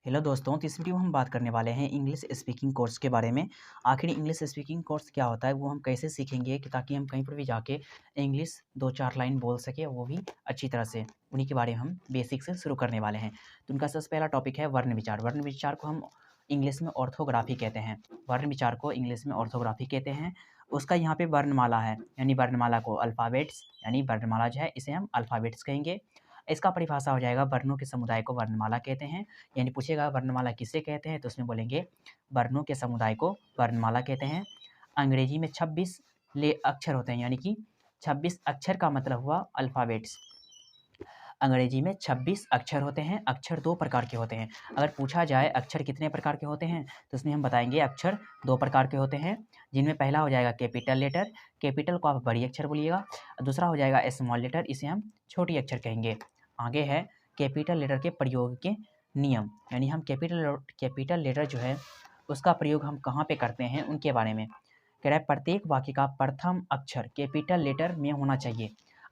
Hello दोस्तों, तो इस वीडियो में हम बात करने वाले हैं इंग्लिश स्पीकिंग कोर्स के बारे में। आखिर इंग्लिश स्पीकिंग कोर्स क्या होता है, वो हम कैसे सीखेंगे कि ताकि हम कहीं पर भी जाके इंग्लिश 2-4 लाइन बोल सकें, वो भी अच्छी तरह से। उन्हीं के बारे में हम बेसिक से शुरू करने वाले हैं। तो उनका सबसे पहला टॉपिक है वर्ण विचार। वर्ण विचार को हम इंग्लिश में ऑर्थोग्राफी कहते हैं। वर्ण विचार को इंग्लिश में ऑर्थोग्राफी कहते हैं। उसका यहाँ पे वर्णमाला है, यानी वर्णमाला को अल्फ़ाबेट्स, यानी वर्णमाला जो है इसे हम अल्फ़ाबेट्स कहेंगे। इसका परिभाषा हो जाएगा, वर्णों के समुदाय को वर्णमाला कहते हैं। यानी पूछेगा वर्णमाला किसे कहते हैं, तो उसमें बोलेंगे वर्णों के समुदाय को वर्णमाला कहते हैं। अंग्रेजी में 26 ले अक्षर होते हैं, यानी कि 26 अक्षर का मतलब हुआ अल्फ़ाबेट्स। अंग्रेजी में 26 अक्षर होते हैं। अक्षर 2 प्रकार के होते हैं। अगर पूछा जाए अक्षर कितने प्रकार के होते हैं, तो उसमें हम बताएंगे अक्षर 2 प्रकार के होते हैं, जिनमें पहला हो जाएगा कैपिटल लेटर। कैपिटल को आप बड़ी अक्षर बोलिएगा। दूसरा हो जाएगा स्मॉल लेटर, इसे हम छोटी अक्षर कहेंगे। आगे है कैपिटल लेटर के प्रयोग के नियम, यानी हम कैपिटल लेटर जो है उसका प्रयोग हम कहाँ पे करते हैं उनके बारे में। कह रहा है प्रत्येक वाक्य का प्रथम अक्षर कैपिटल लेटर में होना चाहिए।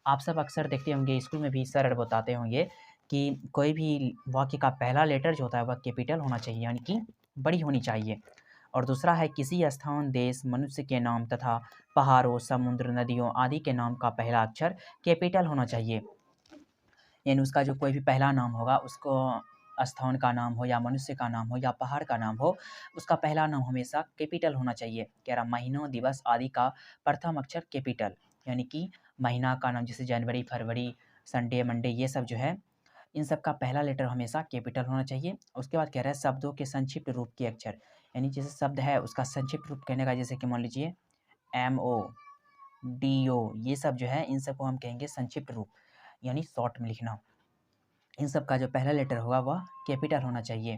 आप सब अक्सर देखते होंगे, स्कूल में भी सर बताते होंगे कि कोई भी वाक्य का पहला लेटर जो होता है वह कैपिटल होना चाहिए, यानी कि बड़ी होनी चाहिए। और दूसरा है किसी स्थान, देश, मनुष्य के नाम तथा पहाड़ों, समुद्र, नदियों आदि के नाम का पहला अक्षर कैपिटल होना चाहिए। यानी उसका जो कोई भी पहला नाम होगा, उसको स्थान का नाम हो या मनुष्य का नाम हो या पहाड़ का नाम हो, उसका पहला नाम हमेशा कैपिटल होना चाहिए। कह रहा महीनों, दिवस आदि का प्रथम अक्षर कैपिटल, यानी कि महीना का नाम जैसे जनवरी, फरवरी, संडे, मंडे, ये सब जो है इन सब का पहला लेटर हमेशा कैपिटल होना चाहिए। उसके बाद कह रहा है शब्दों के संक्षिप्त रूप के अक्षर, यानी जैसे शब्द है उसका संक्षिप्त रूप कहने का, जैसे कि मान लीजिए MO, DO, ये सब जो है इन सबको हम कहेंगे संक्षिप्त रूप, यानी शॉर्ट में लिखना। इन सब का जो पहला लेटर होगा वह कैपिटल होना चाहिए।